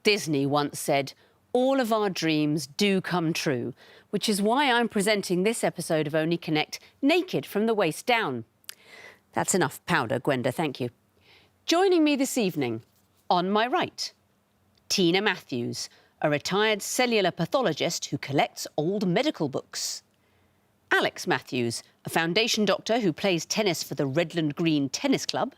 Disney once said, "All of our dreams do come true," which is why I'm presenting this episode of Only Connect naked from the waist down. That's enough powder, Gwenda, thank you. Joining me this evening, on my right, Tina Matthews, a retired cellular pathologist who collects old medical books. Alex Matthews, a foundation doctor who plays tennis for the Redland Green Tennis Club.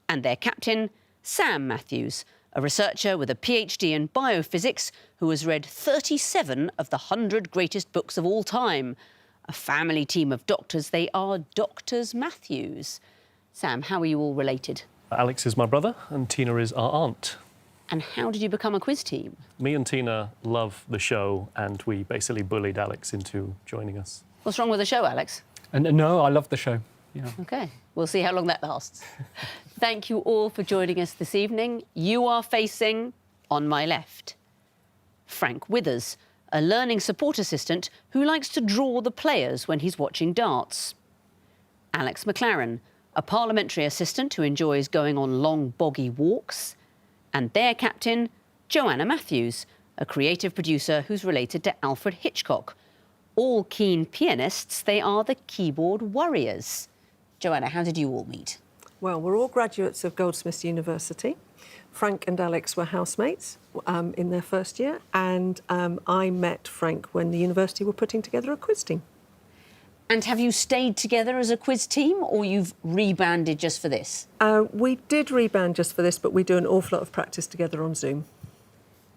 And their captain, Sam Matthews, a researcher with a PhD in biophysics who has read 37 of the 100 greatest books of all time. A family team of doctors, they are Doctors Matthews. Sam, how are you all related? Alex is my brother and Tina is our aunt. And how did you become a quiz team? Me and Tina love the show and we basically bullied Alex into joining us. What's wrong with the show, Alex? No, I love the show. Yeah. OK, we'll see how long that lasts. Thank you all for joining us this evening. You are facing, on my left, Frank Withers, a learning support assistant who likes to draw the players when he's watching darts. Alex McLaren, a parliamentary assistant who enjoys going on long, boggy walks. And their captain, Joanna Matthews, a creative producer who's related to Alfred Hitchcock. All keen pianists, they are the Keyboard Worriers. Joanna, how did you all meet? Well, we're all graduates of Goldsmiths University. Frank and Alex were housemates in their first year, and I met Frank when the university were putting together a quiz team. And have you stayed together as a quiz team, or you've rebanded just for this? We did reband just for this, but we do an awful lot of practice together on Zoom.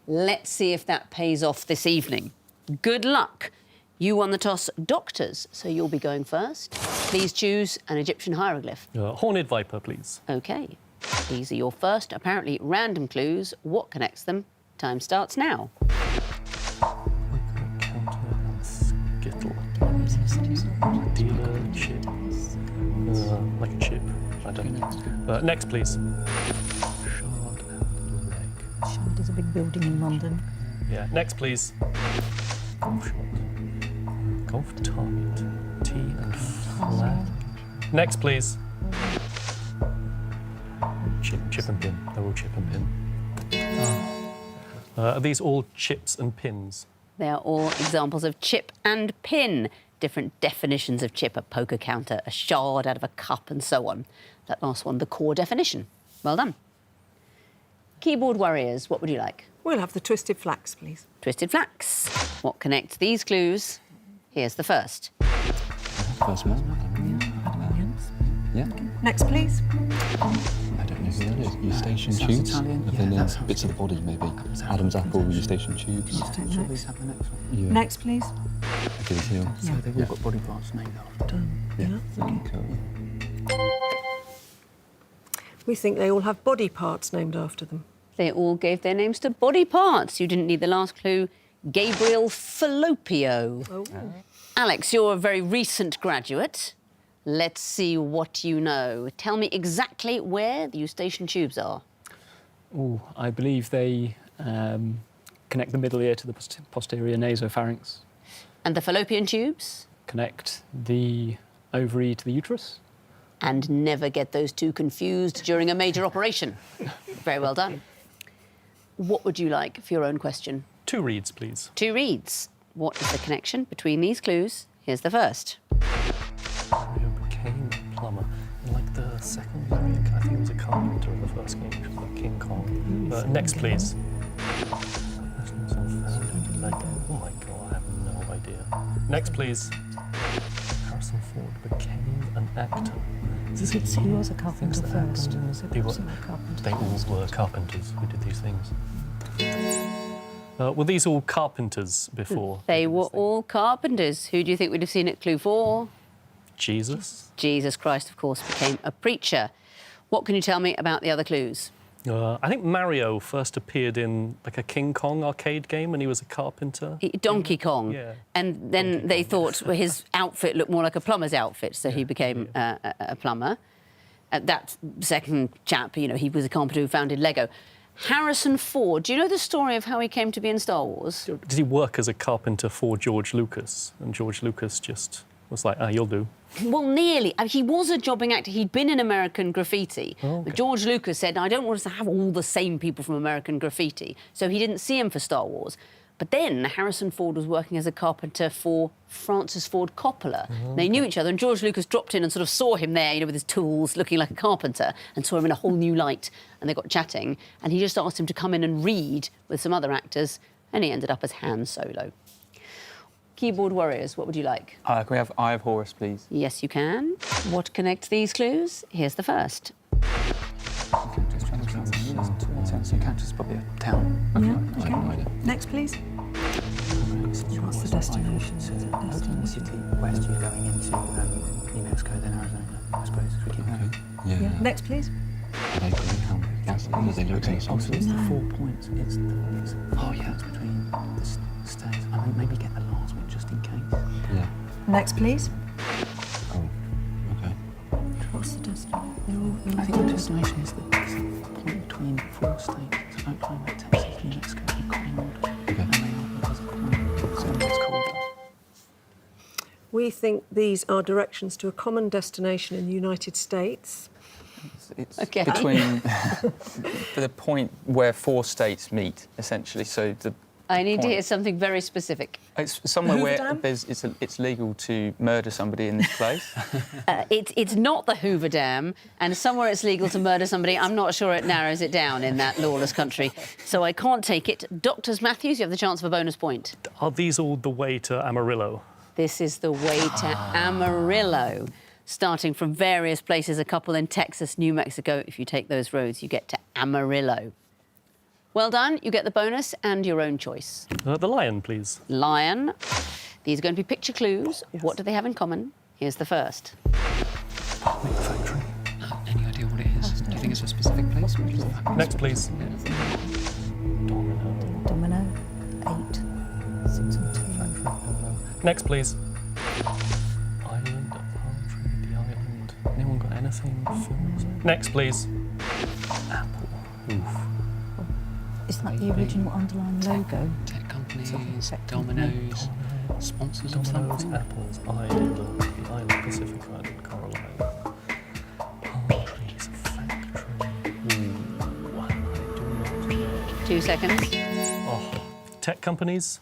Let's see if that pays off this evening. Good luck. You won the toss, doctors, so you'll be going first. Please choose an Egyptian hieroglyph. Horned viper, please. OK. These are your first, apparently random clues. What connects them? Time starts now. Counter and skittle. Dealer, chip. Like a chip. I don't know. Next, please. Shard and leg. Shard is a big building in London. Yeah. Next, please. Golf shot. Golf target. Tee and flag. Next, please. Chip and pin. They're all chip and pin. Are these all chips and pins? They are all examples of chip and pin. Different definitions of chip, a poker counter, a shard out of a cup, and so on. That last one, the core definition. Well done. Keyboard Worriers, what would you like? We'll have the twisted flax, please. Twisted flax. What connects these clues? Here's the first. First one. Yeah. Next, please. I don't know who that is. Eustachian tubes. Italian. And then That's bits of the body, maybe. Adam's apple, Eustachian tubes. Next. Have the next one. Yeah. Next, please. Achilles heel. So they've all got body parts named after them. Yeah. We think they all have body parts named after them. They all gave their names to body parts. You didn't need the last clue. Gabriel Fallopio. Oh. Alex, you're a very recent graduate. Let's see what you know. Tell me exactly where the Eustachian tubes are. Oh, I believe they connect the middle ear to the posterior nasopharynx. And the fallopian tubes? Connect the ovary to the uterus. And never get those two confused during a major operation. Very well done. What would you like for your own question? 2 reeds, please. 2 reeds. What is the connection between these clues? Here's the first. Mario became a plumber. In like the second Mario, I think it was a carpenter in the first game, which was like King Kong. Next, please. Like, oh my god, I have no idea. Next, please. Harrison Ford became an actor. He was a carpenter first. They all were carpenters who did these things. Were these all carpenters before? They were all carpenters. Who do you think we'd have seen at clue 4? Jesus. Jesus Christ, of course, became a preacher. What can you tell me about the other clues? I think Mario first appeared in like a King Kong arcade game and he was a carpenter. Donkey Kong. Yeah. And then they thought his outfit looked more like a plumber's outfit, so he became a plumber. That second chap, you know, he was a carpenter who founded Lego. Harrison Ford, do you know the story of how he came to be in Star Wars? Did he work as a carpenter for George Lucas? And George Lucas just was like, you'll do. Well, nearly. He was a jobbing actor. He'd been in American Graffiti. okay. But George Lucas said, I don't want us to have all the same people from American Graffiti. So he didn't see him for Star Wars. But then Harrison Ford was working as a carpenter for Francis Ford Coppola. They knew each other, and George Lucas dropped in and sort of saw him there, you know, with his tools, looking like a carpenter, and saw him in a whole new light. And they got chatting, and he just asked him to come in and read with some other actors, and he ended up as Han Solo. Keyboard Worriers, what would you like? Can we have Eye of Horus, please? Yes, you can. What connects these clues? Here's the first. Just trying to translate. So catch is probably a town. Yeah, I have no idea. Next, please. What's the destination? Oklahoma City, west, you're going into New Mexico, then Arizona, I suppose, if we keep going. Yeah. Next, please. Are they Greyhound? Are they lyrics in the song? So it's the 4 points. It's between the states. I think maybe get the last one just in case. Yeah. Next, please. Oh, okay. What's the destination? I think the destination is the point between 4 states. So Oklahoma, Texas, New Mexico, and Colorado. Okay. And they are, there's a point. So it's called. We think these are directions to a common destination in the United States. It's Okay. between the point where 4 states meet, essentially. So I need to point. hear something very specific. It's somewhere Hoover where Dam? it's legal to murder somebody in this place. It's not the Hoover Dam, and somewhere it's legal to murder somebody. I'm not sure it narrows it down in that lawless country, so I can't take it. Dr. Matthews, you have the chance of a bonus point. Are these all the way to Amarillo? This is the way to Amarillo. Starting from various places, a couple in Texas, New Mexico. If you take those roads, you get to Amarillo. Well done. You get the bonus and your own choice. The lion, please. Lion. These are going to be picture clues. What do they have in common? Here's the first. Factory. Any idea what it is? Do you think it's a specific place? Or just Next, please. Domino. Domino, 8, 6 and 2. Factory. Domino. Next, please. Island. Palm tree. The island. Anyone got anything? Films? Next, please. Apple. Oof. Isn't that the original underlying logo? tech companies, Tech Domino's, sponsors of Domino's, something? apples, island, the island, Pacific Island, Coral Island. Palm trees, factory. Ooh, I do not know. 2 seconds. Oh, tech companies.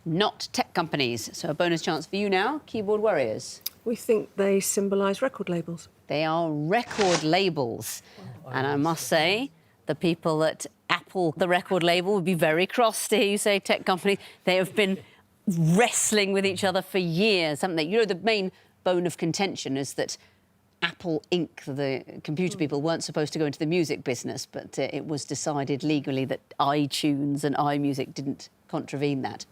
Not tech companies. So a bonus chance for you now, Keyboard Worriers. We think they symbolise record labels. They are record labels. And I must say, the people at Apple, the record label, would be very cross to hear you say tech company. They have been wrestling with each other for years, haven't they? You know, the main bone of contention is that Apple Inc., the computer people, weren't supposed to go into the music business, but it was decided legally that iTunes and iMusic didn't contravene that.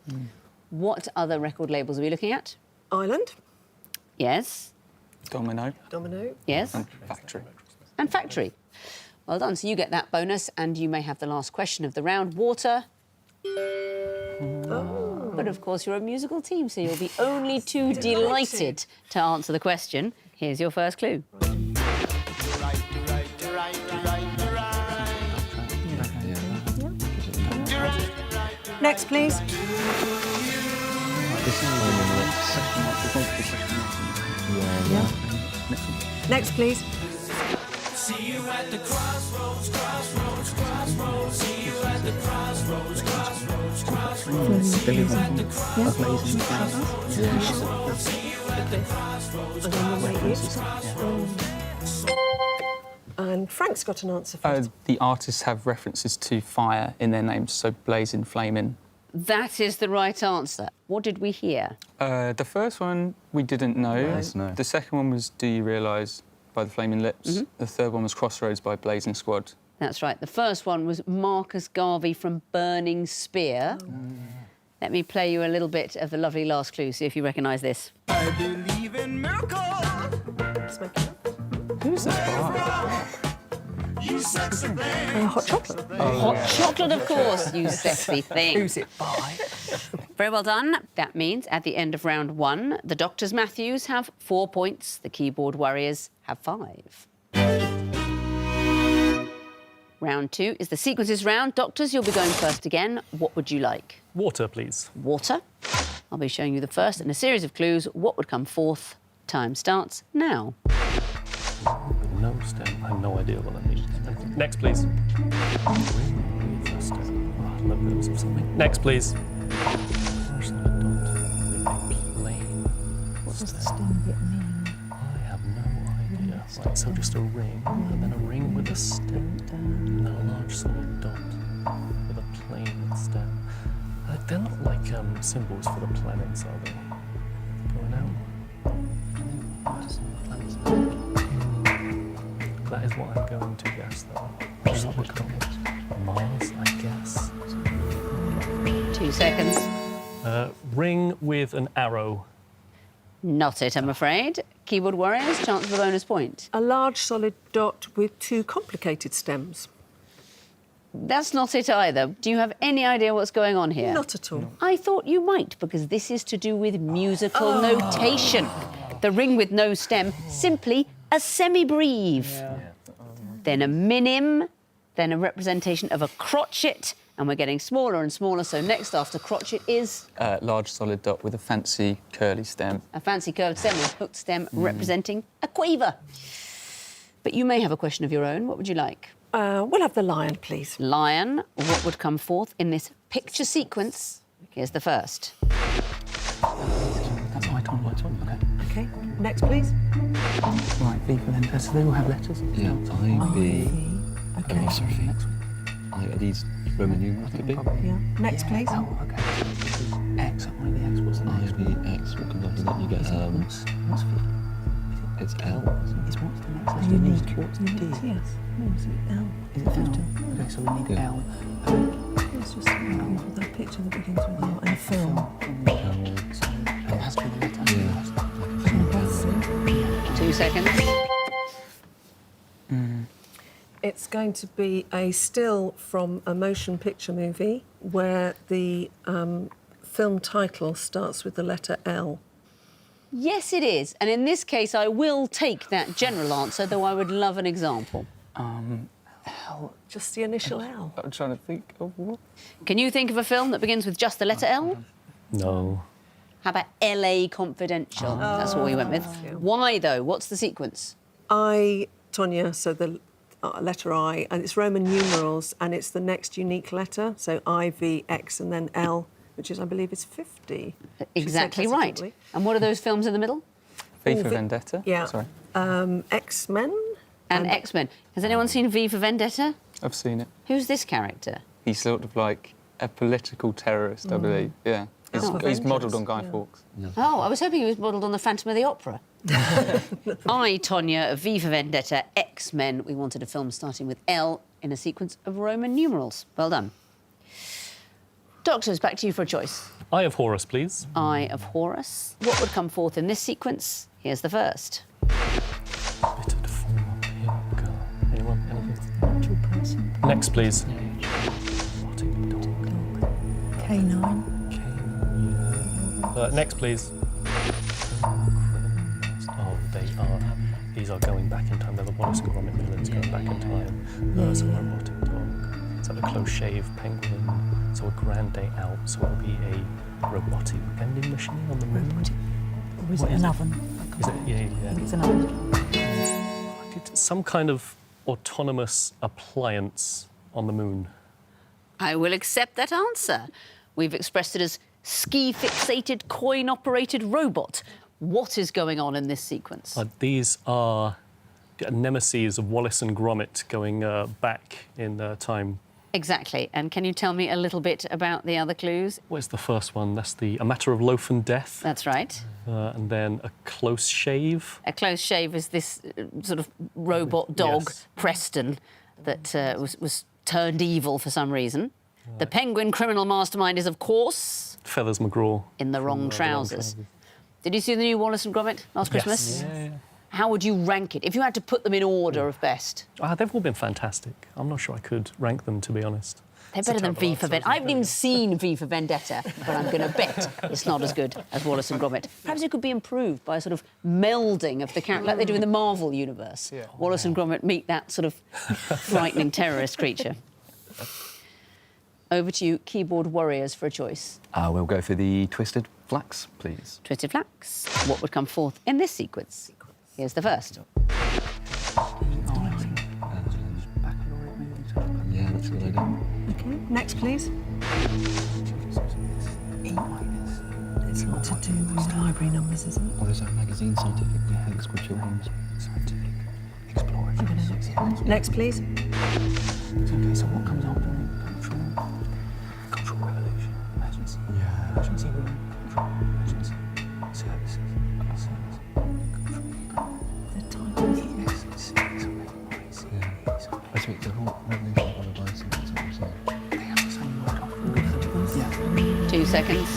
What other record labels are we looking at? Island, Yes. Domino Domino. Yes. and Factory. And Factory. Well done. So you get that bonus, and you may have the last question of the round. Water. Oh. But of course, you're a musical team, so you'll be only too delighted to answer the question. Here's your first clue. Next, please. Yeah. Next, please. And Frank's got an answer for us. The artists have references to fire in their names, so blazing, flaming. That is the right answer. What did we hear? The first one we didn't know. Yes, no. The second one was Do You Realise by the Flaming Lips. The third one was Crossroads by Blazing Squad. That's right. The first one was Marcus Garvey from Burning Spear. Let me play you a little bit of the lovely last clue, see if you recognise this. Let's make it up. Who's that? Hot chocolate. Hot chocolate, of course, you sexy thing. Who's it by? Very well done. That means at the end of round 1, the Doctors Matthews have 4 points, the Keyboard Warriors have 5. Round 2 is the sequences round. Doctors, you'll be going first again. What would you like? Water, please. Water. I'll be showing you the first in a series of clues. What would come fourth? Time starts now. With no stem. I have no idea what that means. Next, please. Ring with a stem. Oh, logos of something. Next, please. Large solid dot with a plain What does the stem. stem bit mean? I have no idea. Right, so just a ring, and then a ring with a stem, and a large solid dot with a plain stem. They're not like symbols for the planets, are they? Going out. That is what I'm going to guess, though. Solid dot. Mars, I guess. 2 seconds. Ring with an arrow. Not it, I'm afraid. Keyboard Warriors, chance for a bonus point. A large solid dot with 2 complicated stems. That's not it either. Do you have any idea what's going on here? Not at all. I thought you might, because this is to do with musical notation. The ring with no stem, simply a semibreve. Then a minim, then a representation of a crotchet, and we're getting smaller and smaller, so next after crotchet is Large solid dot with a fancy curly stem. a fancy curved stem with hooked stem representing a quaver. But you may have a question of your own. What would you like? We'll have the lion, please. Lion, what would come forth in this picture sequence? Here's the first. That's I, Tom. Okay. OK, next, please. Right, V for Vendetta. So they all have letters? Yeah, I, B. OK. Oh, sorry, V. Are these Roman numerals? Could be. Yeah. Next, please. Oh, okay. X. I the X. What's the I, next B, one? X. What comes after that? You get, What's V? it's L. Is what's the next? That's Unique. unique. What's the D? Yes. No, is it L? Is it L? Okay, so we need Yeah. L. It's just something with that picture that begins with L and a film. So it has to be the letter. Yeah. 2 seconds. It's going to be a still from a motion picture movie where the film title starts with the letter L. Yes, it is. And in this case, I will take that general answer, though I would love an example. L. Just the initial L. I'm trying to think of what. Can you think of a film that begins with just the letter L? No. How about LA Confidential? That's what we went with. Why, though? What's the sequence? I, Tonya, so the letter I, and it's Roman numerals, and it's the next unique letter, so I, V, X, and then L, which is, I believe, is 50. Exactly she said right. hesitantly. And what are those films in the middle? V Oh, for Vi- Vendetta? Yeah. Sorry. X-Men? And X-Men. Has anyone seen V for Vendetta? I've seen it. Who's this character? He's sort of like a political terrorist, I believe. Yeah. He's, Oh. he's modelled on Guy Yeah. Fawkes. Oh, I was hoping he was modelled on the Phantom of the Opera. I, Tonya, V for Vendetta, X-Men. We wanted a film starting with L in a sequence of Roman numerals. Well done. Doctors, back to you for a choice. Eye of Horus, please. Eye of Horus. What would come forth in this sequence? Here's the first. Bittered form up here. Go. Anyone? Anything? Natural person. Next, please. Dog. Canine. Next, please. Oh, they are. These are going back in time. They're the Wallace and Gromit villains going back in time. It's a robotic dog. It's like a close-shave penguin. So a grand day out. So it'll be a robotic vending machine on the moon. Or is What it is an it? oven? Is it? I think Yeah. it's an oven. It's some kind of autonomous appliance on the moon. I will accept that answer. We've expressed it as ski-fixated, coin-operated robot. What is going on in this sequence? These are nemeses of Wallace and Gromit going back in time. Exactly. And can you tell me a little bit about the other clues? Where's the first one? That's A Matter of Loaf and Death. That's right. And then A Close Shave. A close shave is this sort of robot dog, Yes. Preston, that was turned evil for some reason. The penguin criminal mastermind is, of course, Feathers McGraw. in the wrong trousers. Did you see the new Wallace and Gromit last Christmas? Yeah. How would you rank it if you had to put them in order of best? They've all been fantastic. I'm not sure I could rank them, to be honest. They're It's a better than terrible V for answer, Vendetta. I haven't even seen V for Vendetta, but I'm going to bet it's not as good as Wallace and Gromit. Perhaps it could be improved by a sort of melding of the character, like they do in the Marvel universe. Yeah. Wallace and Gromit meet that sort of frightening terrorist creature. Over to you, Keyboard Worriers, for a choice. We'll go for the twisted flax, please. Twisted flax. What would come forth in this sequence? Here's the first. Yeah, that's a good idea. Okay, next, please. It's not to do with library numbers, is it? Or there's a magazine, Scientific Links with Children's. Scientific Explorer. Next, please. Okay, so what comes after cultural revolution, emergency, emergency room, emergency services, The title. I think the whole revolution of the license, that's what I'm saying. They have the same word after. Yeah. 2 seconds.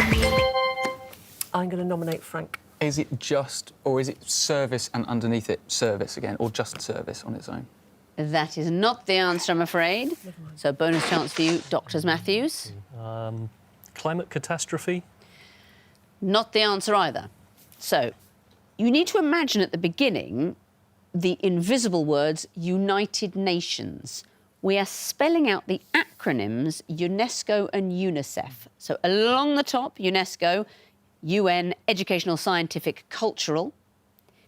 I'm going to nominate Frank. Is it just, or is it service and underneath it service again, or just service on its own? That is not the answer, I'm afraid. So bonus chance for you, Drs. Matthews. Climate catastrophe. Not the answer either. So you need to imagine at the beginning the invisible words United Nations. We are spelling out the acronyms UNESCO and UNICEF. So along the top, UNESCO, UN, Educational, Scientific, Cultural,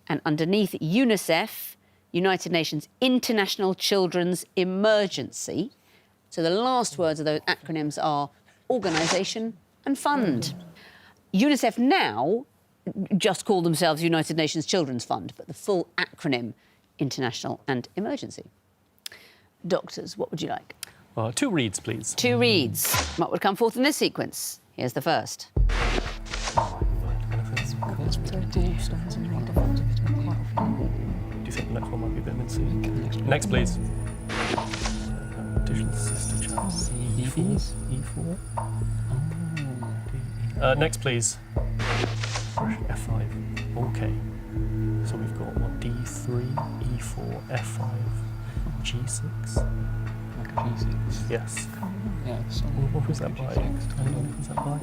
and underneath UNICEF, United Nations International Children's Emergency. So the last words of those acronyms are organisation and fund. UNICEF now just call themselves United Nations Children's Fund, but the full acronym, International and Emergency. Doctors, what would you like? 2 reads, please. 2 reads. What would come forth in this sequence? Here's the first. Do you think the next one might be a bit mid-C? Next, please. Digital sister channel. E4? E4? Oh, next, please. F5. OK. So we've got what? D3, E4, F5, G6. Like a G6. Yes. Yeah, so What was that by? I don't know, what was that by?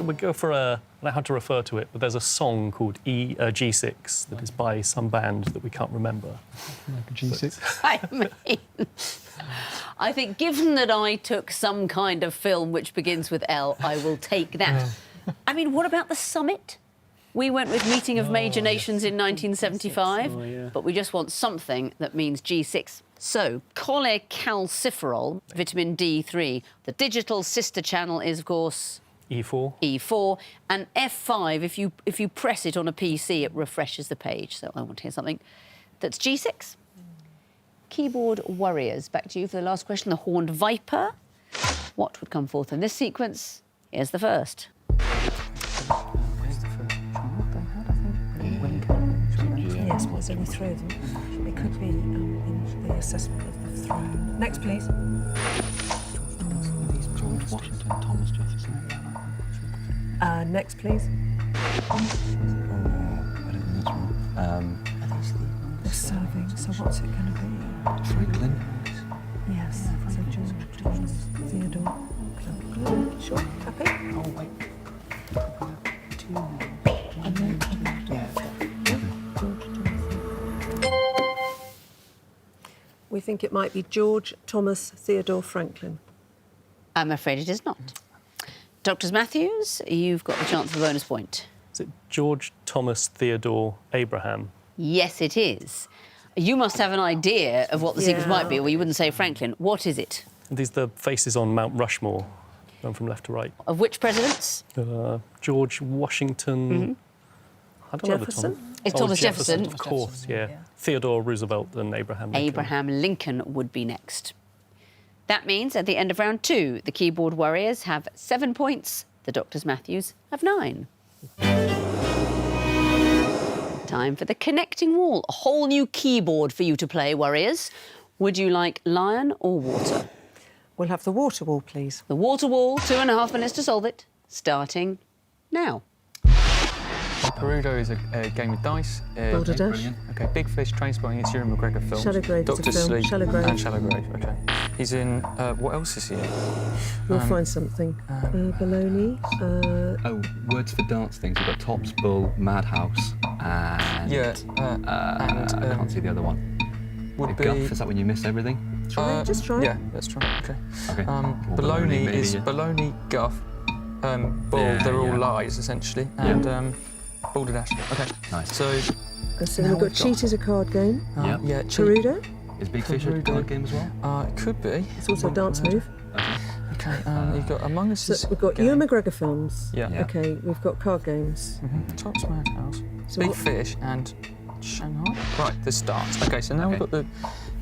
We go for I don't know how to refer to it, but there's a song called G6 that is by some band that we can't remember. like a G6. I mean, I think given that I took some kind of film which begins with L, I will take that. I mean, what about the summit? We went with Meeting of Major Nations in 1975, but we just want something that means G6. So, cholecalciferol, vitamin D3. The digital sister channel is, of course, E4. E4, and F5, if you press it on a PC, it refreshes the page. So I want to hear something that's G6. Keyboard Worriers, back to you for the last question. The horned viper. What would come forth in this sequence? Here's the first. Yes, but there's only 3 of them. It could be in the assessment of the throne. Next, please. George Washington, Thomas Jefferson. Next, please. I don't think that's right. They're serving, so what's it going to be? Franklin. Yes, so George, Thomas, Theodore. Sure, happy? Oh, wait. 2 more. Yeah. We think it might be George, Thomas, Theodore, Franklin. I'm afraid it is not. Drs. Matthews, you've got the chance for a bonus point. Is it George, Thomas, Theodore, Abraham? Yes, it is. You must have an idea of what the sequence might be, or you wouldn't say Franklin. What is it? These are the faces on Mount Rushmore, going from left to right. Of which presidents? George Washington. I don't Jefferson? know the Tom. It's Thomas Jefferson. Of course, yeah. Theodore Roosevelt and Abraham Lincoln. Abraham Lincoln would be next. That means at the end of round 2, the Keyboard Worriers have 7 points. The Drs. Matthews have 9. Time for the connecting wall. A whole new keyboard for you to play, Worriers. Would you like lion or water? We'll have the water wall, please. The water wall, 2.5 minutes to solve it, starting now. Perudo is a game of dice. Boulder Dash. Okay, Big Fish, Trainspotting, it's Ewan McGregor film. Shallow Grave is a Doctor film. Sleep Shallow Grave. and Shallow Grave, okay. He's in, what else is he in? We'll find something. Baloney. Oh, words for dance things. We've got Tops, Bull, Madhouse, and... Yeah, I can't see the other one. would be... Guff, is that when you miss everything? Just try. Yeah, let's try. Okay. Okay. Bologna maybe, is yeah. bologna, guff, ball. Yeah, they're all yeah. lies essentially, and balderdash. Okay. Nice. So So Now we've got we've Cheat is a card game. Yeah. yeah, Perudo. Is Big Fish a card game as well? It could be. It's also a dance move. Okay. You've got Among Us. So is we've got game. Ewan McGregor films. Yeah. Yeah. Okay, we've got card games. Tops Madhouse, So Big what- Fish, and Shanghai. Right. This starts. Okay. So now we've got the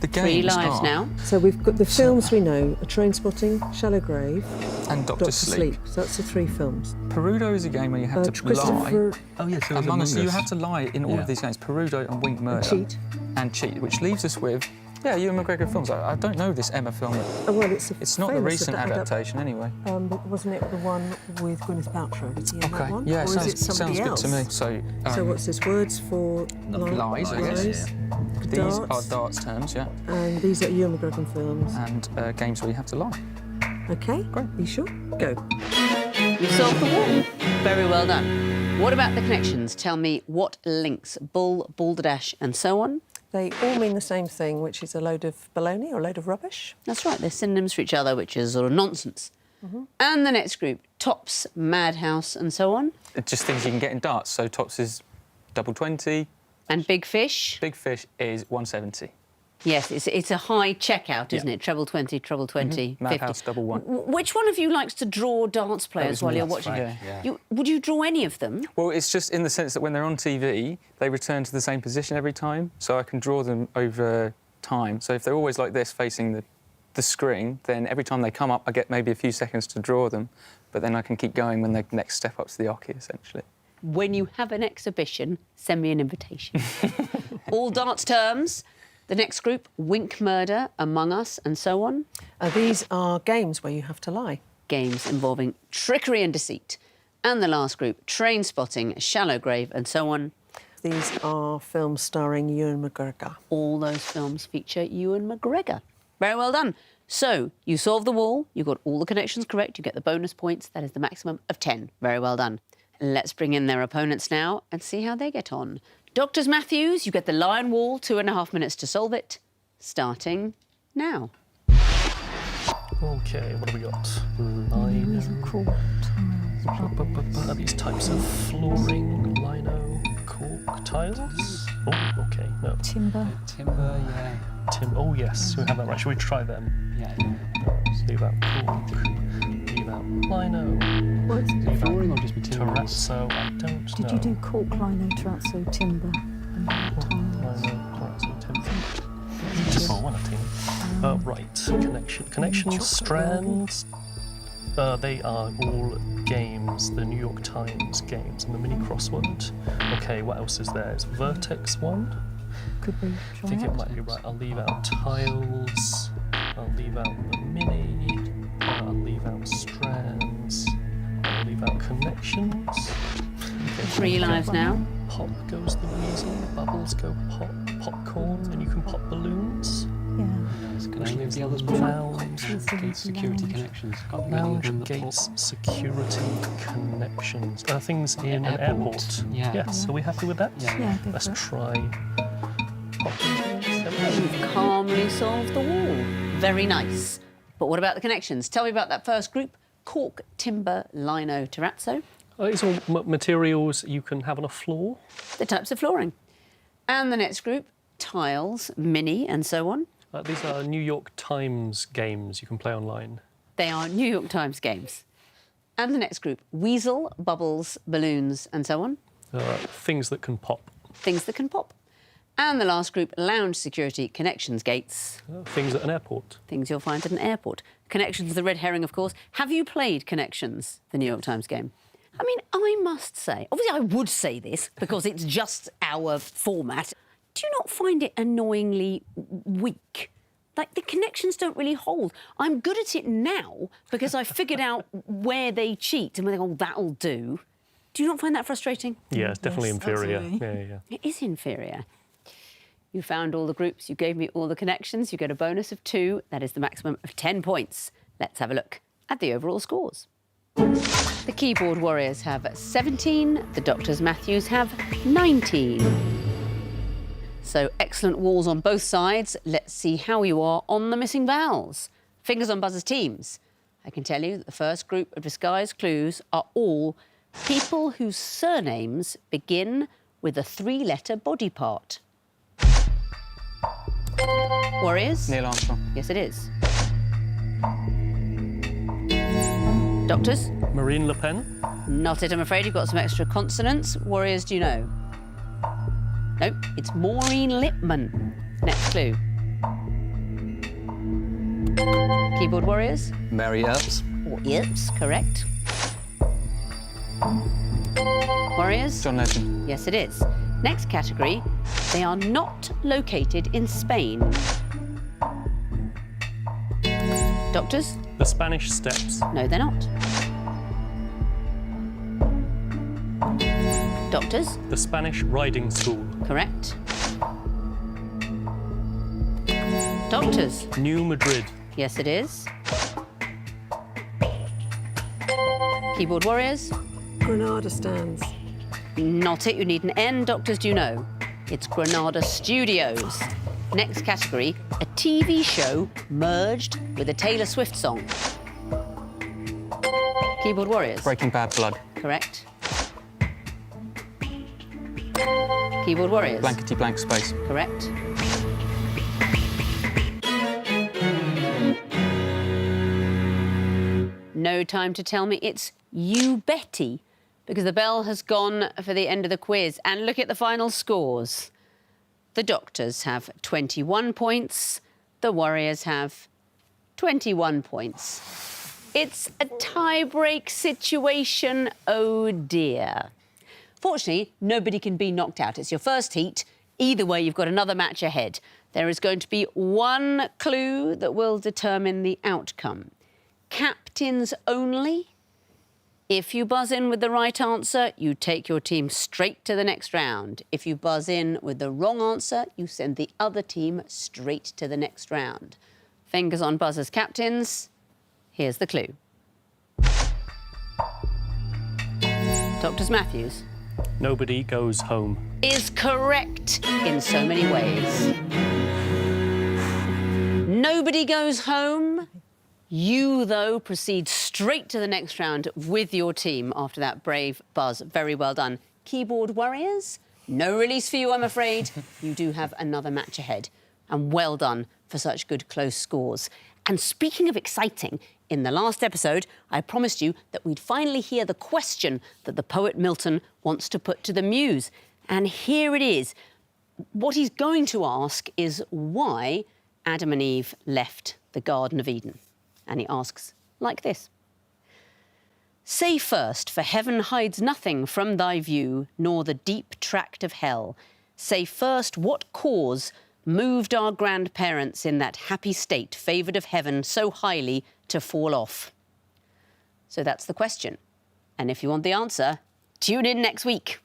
3 games lives are- now. So we've got the films we know: A Trainspotting, Shallow Grave, and Doctor Doctor Sleep. Sleep. So that's the 3 films. Perudo is a game where you have to lie. Christopher Oh, yeah, so it's Among Us, you Us. have to lie in all Yeah. of these games. Perudo and Wink Murder. Cheat. And Cheat, which leaves us with, Ewan McGregor films. I don't know this Emma film. Oh, well, it's It's not the famous recent adaptation anyway. But wasn't it the one with Gwyneth Paltrow? Was he in that Okay, one? yeah, or sounds, is it somebody sounds else? good to me. So, So what's this? Words for lies, I guess. lies. These Darts. are darts terms, yeah, And these are Ewan McGregor films. and games where you have to lie. Okay, Great. you sure? Go. You solved the wall. Very well done. What about the connections? Tell me what links bull, balderdash, and so on. They all mean the same thing, which is a load of baloney or a load of rubbish. That's right, they're synonyms for each other, which is sort of nonsense. And the next group, tops, madhouse, and so on. It's just things you can get in darts. So tops is double 20, And big fish. Big Fish is 170. Yes, it's a high checkout, isn't it? Treble 20, treble 20, 50. Madhouse double 1. Which one of you likes to draw dance players while you're watching? right, Would you draw any of them? Well, it's just in the sense that when they're on TV, they return to the same position every time, so I can draw them over time. So if they're always like this, facing the screen, then every time they come up, I get maybe a few seconds to draw them, but then I can keep going when they next step up to the oche, essentially. When you have an exhibition, send me an invitation. All darts terms. The next group, Wink Murder, Among Us, and so on. These are games where you have to lie. Games involving trickery and deceit. And the last group, Train Spotting, Shallow Grave, and so on. These are films starring Ewan McGregor. All those films feature Ewan McGregor. Very well done. So, you solved the wall, you got all the connections correct, you get the bonus points, that is the maximum of 10. Very well done. Let's bring in their opponents now and see how they get on. Doctors Matthews, you get the lion wall, 2.5 minutes to solve it. Starting now. Okay, what have we got? Lino. These types of flooring, lino, cork tiles. Oh, okay, no. Timber. Timber, yeah. Oh, yes, we have that right. Should we try them? Yeah. Leave out cork, leave out lino, What? leave Flooring or out just materials? terrazzo. I don't know. Did you do cork, lino, terrazzo, timber, and tiles? Lino, terrazzo, timber. Beautiful, one of team. Right, connections, strands. They are all games, the New York Times games, and the mini crossword. Okay, what else is there? It's Vertex one. Could we I try think it? it might be right. I'll leave out tiles. I'll leave out the mini. I'll leave out strands. I'll leave out connections. Okay, 3 lives now. Pop goes the weasel. Bubbles go pop. Popcorn. And you can pop balloons. Yeah. Can any of the others Lounge. Gate security connections. Can't think of any of Lounge, them that gates, security, connections. Things in an airport. airport. Yeah. Yes, are we happy with that? Yeah. Yeah, go Let's for it. try. You've calmly solved the wall. Very nice. But what about the connections? Tell me about that first group. Cork, timber, lino, terrazzo. It's all materials you can have on a floor. The types of flooring. And the next group, tiles, mini, and so on. These are New York Times games you can play online. They are New York Times games. And the next group, weasel, bubbles, balloons, and so on. Things that can pop. Things that can pop. And the last group, lounge, security, connections, gates. Things at an airport. Things you'll find at an airport. Connections, the red herring, of course. Have you played Connections, the New York Times game? I mean, I must say, obviously I would say this because it's just our format. Do you not find it annoyingly weak? Like, the connections don't really hold. I'm good at it now because I figured out where they cheat and we think, oh, that'll do. Do you not find that frustrating? Yeah, it's definitely Yes, inferior. absolutely. Yeah. It is inferior. You found all the groups, you gave me all the connections, you get a bonus of 2, that is the maximum of 10 points. Let's have a look at the overall scores. The Keyboard Warriors have 17, the Doctors Matthews have 19. So excellent walls on both sides. Let's see how you are on the missing vowels. Fingers on buzzers teams. I can tell you that the first group of disguised clues are all people whose surnames begin with a 3-letter body part. Warriors? Neil Armstrong. Yes, it is. Doctors? Marine Le Pen? Not it, I'm afraid. You've got some extra consonants. Warriors, do you know? Nope, it's Maureen Lipman. Next clue. Keyboard Warriors? Mary Earps. Or Earps, correct. Warriors? John Legend. Yes, it is. Next category, they are not located in Spain. Doctors? The Spanish Steps. No, they're not. Doctors? The Spanish Riding School. Correct. Doctors? New Madrid. Yes, it is. Keyboard Warriors? Granada stands. Not it, you need an N. Doctors, do you know? It's Granada Studios. Next category, a TV show merged with a Taylor Swift song. Keyboard Warriors? Breaking Bad Blood. Correct. Keyboard Warriors? Blankety blank space. Correct. No time to tell me it's you Betty, because the bell has gone for the end of the quiz. And look at the final scores. The Doctors have 21 points. The Warriors have 21 points. It's a tie-break situation, oh dear. Fortunately, nobody can be knocked out. It's your first heat. Either way, you've got another match ahead. There is going to be one clue that will determine the outcome. Captains only. If you buzz in with the right answer, you take your team straight to the next round. If you buzz in with the wrong answer, you send the other team straight to the next round. Fingers on buzzers, captains. Here's the clue. Doctors Matthews? Nobody Goes Home. Is correct in so many ways. Nobody goes home. You, though, proceed straight to the next round with your team after that brave buzz. Very well done. Keyboard Warriors, no release for you, I'm afraid. You do have another match ahead. And well done for such good close scores. And speaking of exciting, in the last episode, I promised you that we'd finally hear the question that the poet Milton wants to put to the muse. And here it is. What he's going to ask is why Adam and Eve left the Garden of Eden. And he asks like this. Say first, for heaven hides nothing from thy view, nor the deep tract of hell. Say first, what cause moved our grandparents in that happy state, favoured of heaven so highly, to fall off? So that's the question. And if you want the answer, tune in next week.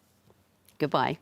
Goodbye.